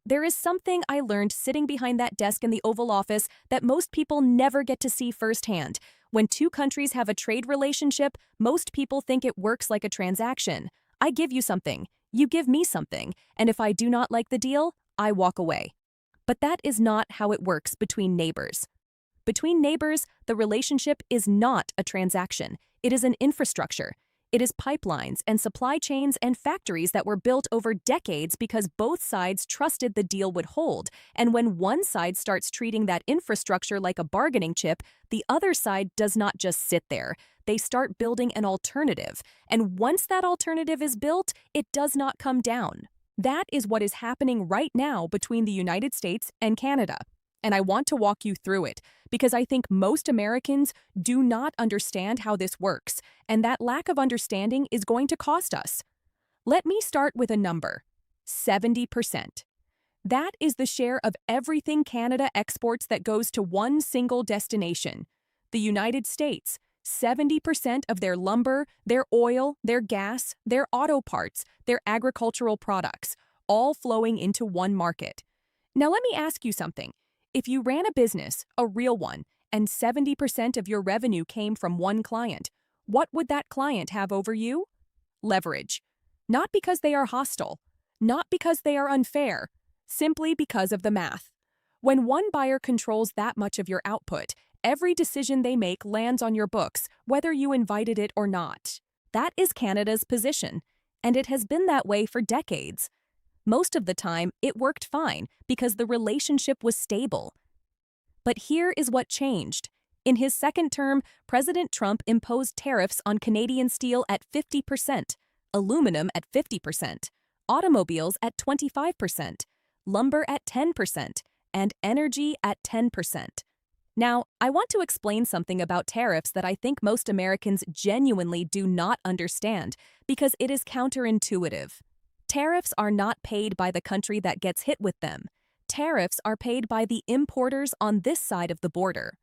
There is something I learned sitting behind that desk in the Oval Office that most people never get to see firsthand. When two countries have a trade relationship, most people think it works like a transaction. I give you something, you give me something, and if I do not like the deal, I walk away. But that is not how it works between neighbors. Between neighbors, the relationship is not a transaction. It is an infrastructure. It is pipelines and supply chains and factories that were built over decades because both sides trusted the deal would hold. And when one side starts treating that infrastructure like a bargaining chip, the other side does not just sit there. They start building an alternative. And once that alternative is built, it does not come down. That is what is happening right now between the United States and Canada. And I want to walk you through it because I think most Americans do not understand how this works, and that lack of understanding is going to cost us. Let me start with a number: 70%. That is the share of everything Canada exports that goes to one single destination. The United States, 70% of their lumber, their oil, their gas, their auto parts, their agricultural products, all flowing into one market. Now let me ask you something. If you ran a business, a real one, and 70% of your revenue came from one client, what would that client have over you? Leverage. Not because they are hostile, not because they are unfair, simply because of the math. When one buyer controls that much of your output, every decision they make lands on your books, whether you invited it or not. That is Canada's position, and it has been that way for decades. Most of the time, it worked fine because the relationship was stable. But here is what changed. In his second term, President Trump imposed tariffs on Canadian steel at 50%, aluminum at 50%, automobiles at 25%, lumber at 10%, and energy at 10%. Now, I want to explain something about tariffs that I think most Americans genuinely do not understand because it is counterintuitive. Tariffs are not paid by the country that gets hit with them. Tariffs are paid by the importers on this side of the border.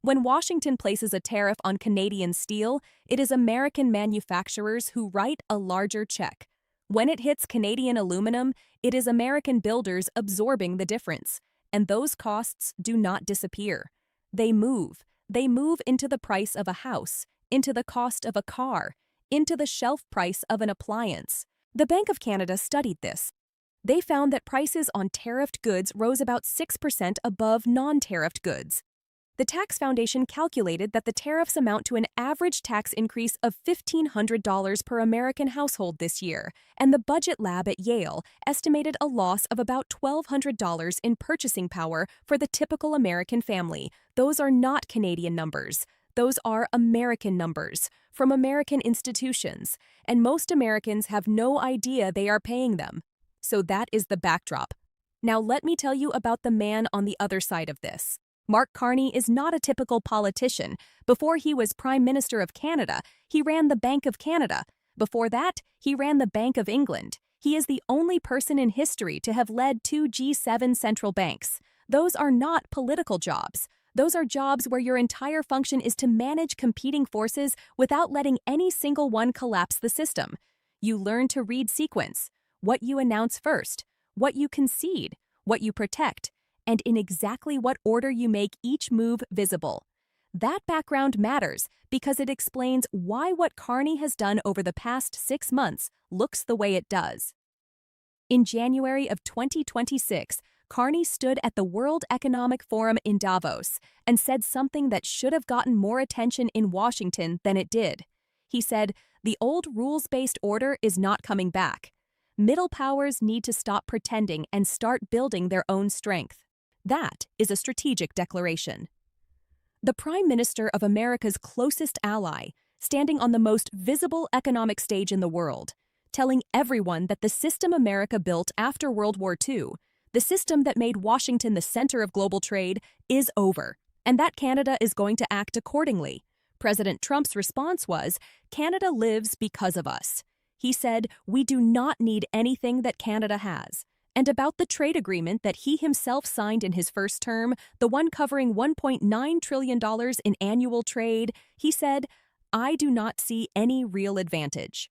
When Washington places a tariff on Canadian steel, it is American manufacturers who write a larger check. When it hits Canadian aluminum, it is American builders absorbing the difference. And those costs do not disappear. They move. They move into the price of a house, into the cost of a car, into the shelf price of an appliance. The Bank of Canada studied this. They found that prices on tariffed goods rose about 6% above non-tariffed goods. The Tax Foundation calculated that the tariffs amount to an average tax increase of $1,500 per American household this year, and the Budget Lab at Yale estimated a loss of about $1,200 in purchasing power for the typical American family. Those are not Canadian numbers. Those are American numbers, from American institutions, and most Americans have no idea they are paying them. So that is the backdrop. Now let me tell you about the man on the other side of this. Mark Carney is not a typical politician. Before he was Prime Minister of Canada, he ran the Bank of Canada. Before that, he ran the Bank of England. He is the only person in history to have led two G7 central banks. Those are not political jobs. Those are jobs where your entire function is to manage competing forces without letting any single one collapse the system. You learn to read sequence, what you announce first, what you concede, what you protect, and in exactly what order you make each move visible. That background matters because it explains why what Carney has done over the past 6 months looks the way it does. In January of 2026, Carney stood at the World Economic Forum in Davos and said something that should have gotten more attention in Washington than it did. He said, "The old rules-based order is not coming back. Middle powers need to stop pretending and start building their own strength." That is a strategic declaration. The Prime Minister of America's closest ally, standing on the most visible economic stage in the world, telling everyone that the system America built after World War II, the system that made Washington the center of global trade, is over, and that Canada is going to act accordingly. President Trump's response was, "Canada lives because of us." He said, "We do not need anything that Canada has." And about the trade agreement that he himself signed in his first term, the one covering $1.9 trillion in annual trade, he said, "I do not see any real advantage.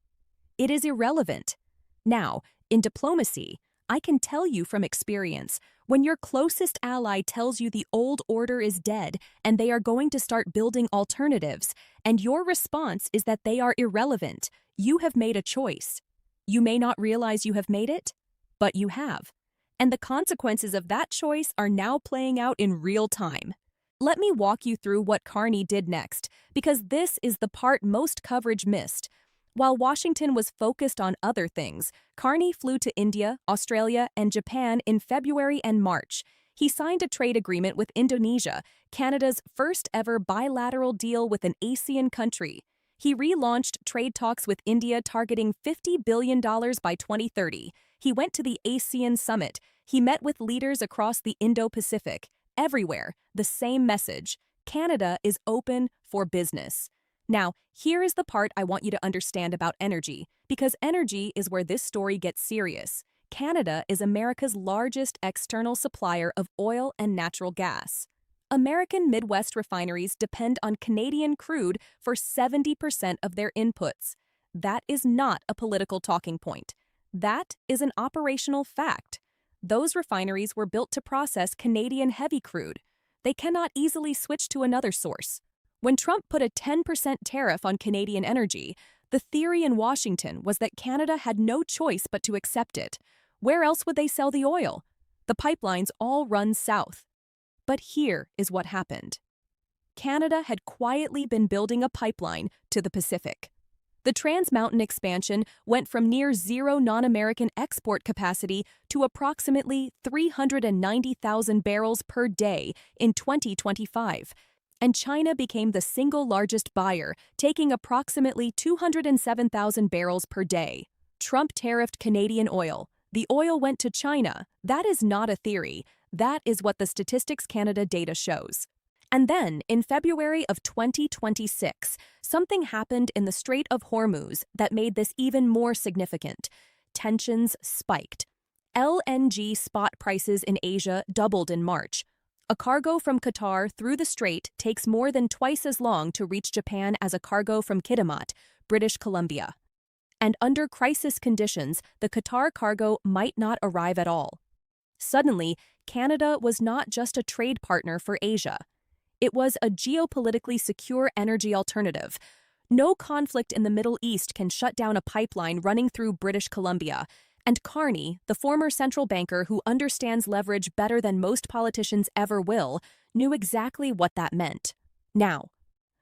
It is irrelevant." Now, in diplomacy, I can tell you from experience, when your closest ally tells you the old order is dead and they are going to start building alternatives, and your response is that they are irrelevant, you have made a choice. You may not realize you have made it, but you have. And the consequences of that choice are now playing out in real time. Let me walk you through what Carney did next, because this is the part most coverage missed. While Washington was focused on other things, Carney flew to India, Australia, and Japan in February and March. He signed a trade agreement with Indonesia, Canada's first ever bilateral deal with an ASEAN country. He relaunched trade talks with India targeting $50 billion by 2030. He went to the ASEAN summit. He met with leaders across the Indo-Pacific. Everywhere, the same message: Canada is open for business. Now, here is the part I want you to understand about energy, because energy is where this story gets serious. Canada is America's largest external supplier of oil and natural gas. American Midwest refineries depend on Canadian crude for 70% of their inputs. That is not a political talking point. That is an operational fact. Those refineries were built to process Canadian heavy crude. They cannot easily switch to another source. When Trump put a 10% tariff on Canadian energy, the theory in Washington was that Canada had no choice but to accept it. Where else would they sell the oil? The pipelines all run south. But here is what happened. Canada had quietly been building a pipeline to the Pacific. The Trans Mountain expansion went from near zero non-American export capacity to approximately 390,000 barrels per day in 2025, and China became the single largest buyer, taking approximately 207,000 barrels per day. Trump tariffed Canadian oil. The oil went to China. That is not a theory. That is what the Statistics Canada data shows. And then, in February of 2026, something happened in the Strait of Hormuz that made this even more significant. Tensions spiked. LNG spot prices in Asia doubled in March. A cargo from Qatar through the strait takes more than twice as long to reach Japan as a cargo from Kitimat, British Columbia. And under crisis conditions, the Qatar cargo might not arrive at all. Suddenly, Canada was not just a trade partner for Asia. It was a geopolitically secure energy alternative. No conflict in the Middle East can shut down a pipeline running through British Columbia. And Carney, the former central banker who understands leverage better than most politicians ever will, knew exactly what that meant. Now,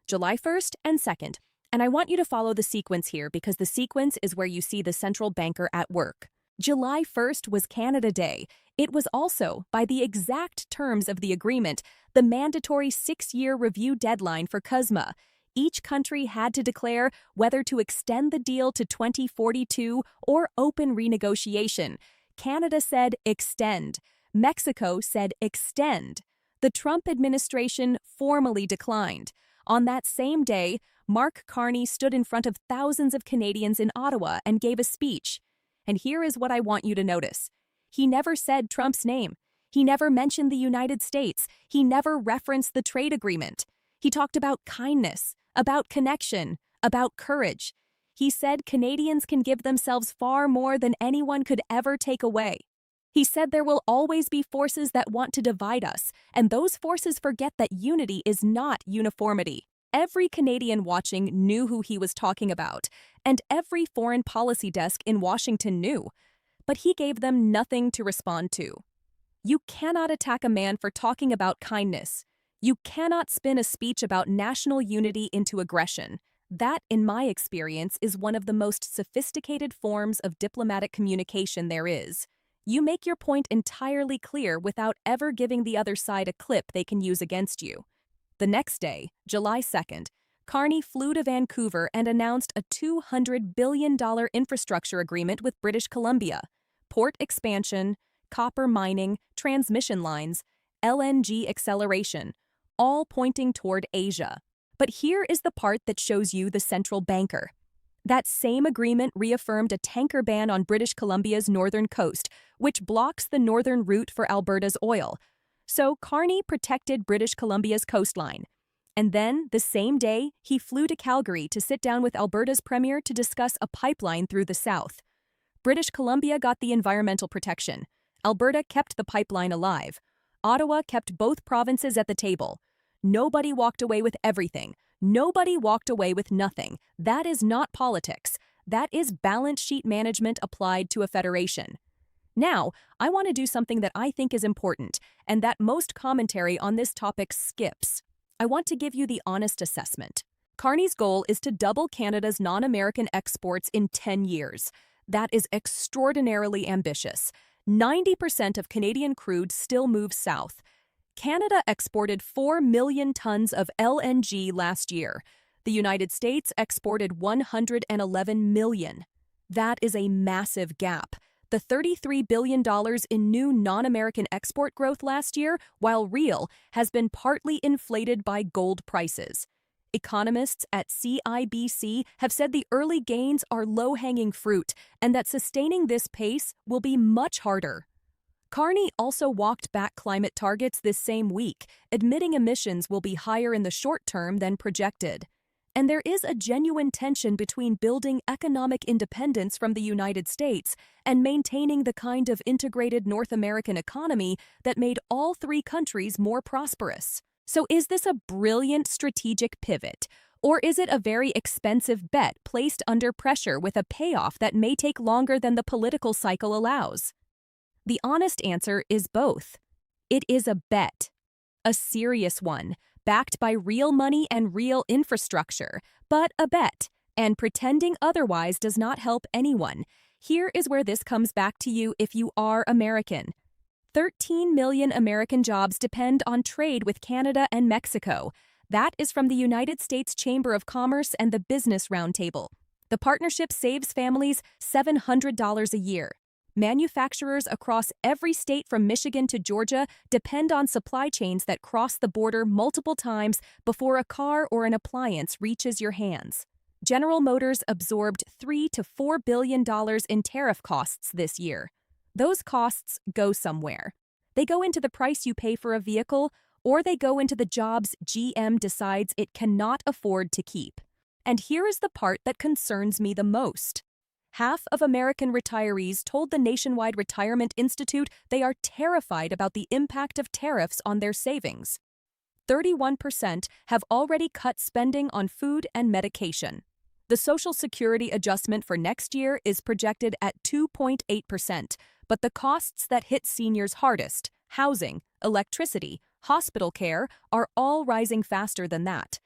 July 1st and 2nd, and I want you to follow the sequence here because the sequence is where you see the central banker at work. July 1st was Canada Day. It was also, by the exact terms of the agreement, the mandatory 6-year review deadline for CUSMA. Each country had to declare whether to extend the deal to 2042 or open renegotiation. Canada said extend. Mexico said extend. The Trump administration formally declined. On that same day, Mark Carney stood in front of thousands of Canadians in Ottawa and gave a speech. And here is what I want you to notice. He never said Trump's name. He never mentioned the United States. He never referenced the trade agreement. He talked about kindness, about connection, about courage. He said Canadians can give themselves far more than anyone could ever take away. He said there will always be forces that want to divide us, and those forces forget that unity is not uniformity. Every Canadian watching knew who he was talking about, and every foreign policy desk in Washington knew. But he gave them nothing to respond to. You cannot attack a man for talking about kindness. You cannot spin a speech about national unity into aggression. That, in my experience, is one of the most sophisticated forms of diplomatic communication there is. You make your point entirely clear without ever giving the other side a clip they can use against you. The next day, July 2nd, Carney flew to Vancouver and announced a $200 billion infrastructure agreement with British Columbia. Port expansion, copper mining, transmission lines, LNG acceleration, all pointing toward Asia. But here is the part that shows you the central banker. That same agreement reaffirmed a tanker ban on British Columbia's northern coast, which blocks the northern route for Alberta's oil. So Carney protected British Columbia's coastline. And then, the same day, he flew to Calgary to sit down with Alberta's premier to discuss a pipeline through the south. British Columbia got the environmental protection. Alberta kept the pipeline alive. Ottawa kept both provinces at the table. Nobody walked away with everything. Nobody walked away with nothing. That is not politics. That is balance sheet management applied to a federation. Now, I want to do something that I think is important, and that most commentary on this topic skips. I want to give you the honest assessment. Carney's goal is to double Canada's non-American exports in 10 years. That is extraordinarily ambitious. 90% of Canadian crude still moves south. Canada exported 4 million tons of LNG last year. The United States exported 111 million. That is a massive gap. The $33 billion in new non-American export growth last year, while real, has been partly inflated by gold prices. Economists at CIBC have said the early gains are low-hanging fruit and that sustaining this pace will be much harder. Carney also walked back climate targets this same week, admitting emissions will be higher in the short term than projected. And there is a genuine tension between building economic independence from the United States and maintaining the kind of integrated North American economy that made all three countries more prosperous. So is this a brilliant strategic pivot, or is it a very expensive bet placed under pressure with a payoff that may take longer than the political cycle allows? The honest answer is both. It is a bet, a serious one, backed by real money and real infrastructure, but a bet, and pretending otherwise does not help anyone. Here is where this comes back to you if you are American. 13 million American jobs depend on trade with Canada and Mexico. That is from the United States Chamber of Commerce and the Business Roundtable. The partnership saves families $700 a year. Manufacturers across every state from Michigan to Georgia depend on supply chains that cross the border multiple times before a car or an appliance reaches your hands. General Motors absorbed $3 to $4 billion in tariff costs this year. Those costs go somewhere. They go into the price you pay for a vehicle, or they go into the jobs GM decides it cannot afford to keep. And here is the part that concerns me the most. Half of American retirees told the Nationwide Retirement Institute they are terrified about the impact of tariffs on their savings. 31% have already cut spending on food and medication. The Social Security adjustment for next year is projected at 2.8%, but the costs that hit seniors hardest, housing, electricity, hospital care, are all rising faster than that.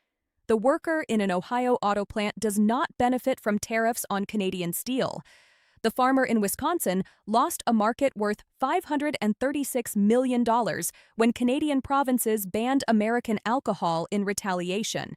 The worker in an Ohio auto plant does not benefit from tariffs on Canadian steel. The farmer in Wisconsin lost a market worth $536 million when Canadian provinces banned American alcohol in retaliation.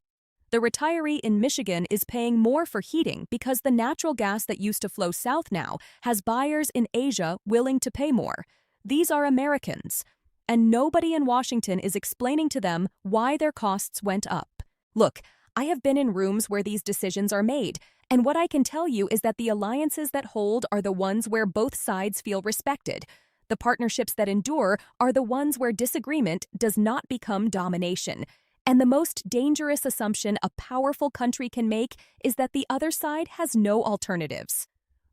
The retiree in Michigan is paying more for heating because the natural gas that used to flow south now has buyers in Asia willing to pay more. These are Americans, and nobody in Washington is explaining to them why their costs went up. Look, I have been in rooms where these decisions are made, and what I can tell you is that the alliances that hold are the ones where both sides feel respected. The partnerships that endure are the ones where disagreement does not become domination. And the most dangerous assumption a powerful country can make is that the other side has no alternatives.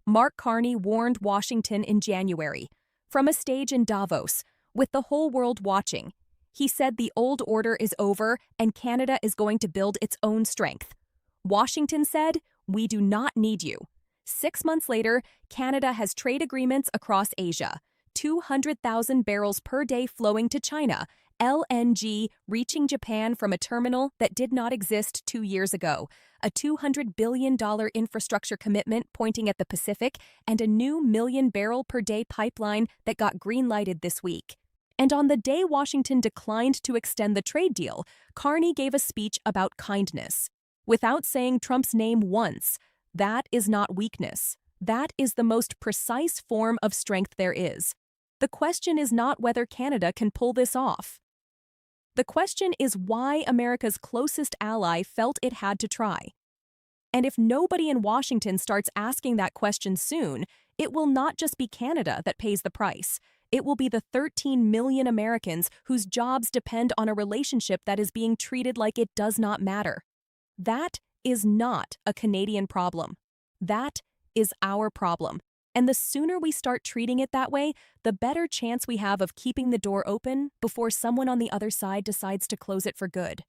Mark Carney warned Washington in January, from a stage in Davos, with the whole world watching. He said the old order is over and Canada is going to build its own strength. Washington said, "We do not need you." 6 months later, Canada has trade agreements across Asia, 200,000 barrels per day flowing to China, LNG reaching Japan from a terminal that did not exist 2 years ago, a $200 billion infrastructure commitment pointing at the Pacific, and a new million-barrel-per-day pipeline that got green-lighted this week. And on the day Washington declined to extend the trade deal, Carney gave a speech about kindness. Without saying Trump's name once, that is not weakness. That is the most precise form of strength there is. The question is not whether Canada can pull this off. The question is why America's closest ally felt it had to try. And if nobody in Washington starts asking that question soon, it will not just be Canada that pays the price. It will be the 13 million Americans whose jobs depend on a relationship that is being treated like it does not matter. That is not a Canadian problem. That is our problem. And the sooner we start treating it that way, the better chance we have of keeping the door open before someone on the other side decides to close it for good.